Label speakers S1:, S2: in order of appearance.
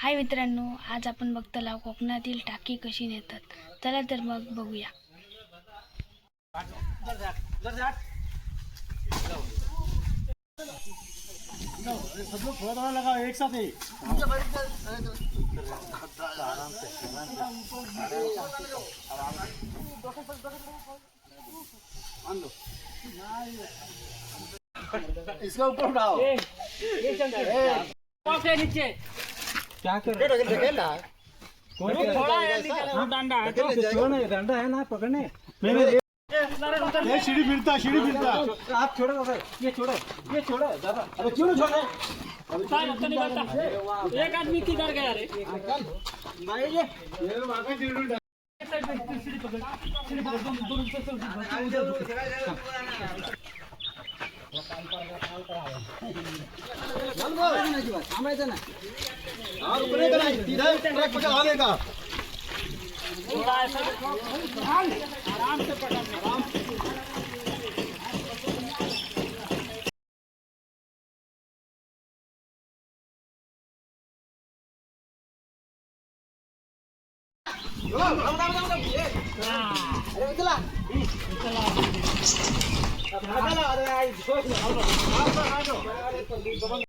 S1: हाय मित्रांनो, आज आपण बघतला कोकणातील टाकी कशी नेतात. चला तर मग बघूया.
S2: सब लोग थोड़ा थोड़ा लगाओ एक साथ ही। इसका ऊपर उठाओ।
S3: नीचे
S2: क्या कर रहे हो?
S3: कौन डंडा है
S2: डंडा है ना पकड़ने। ये सीढ़ी फिरता आप छोड़ो ये छोड़ो दादा। अरे क्यों छोड़े?
S3: एक आदमी किधर गया रे?
S2: ये वाकई सीढ़ी और ऊपर नहीं करना, सीधा ट्रैक पकड़ आने का।
S3: थोड़ा ऐसा आराम से पकड़ना।
S2: अरे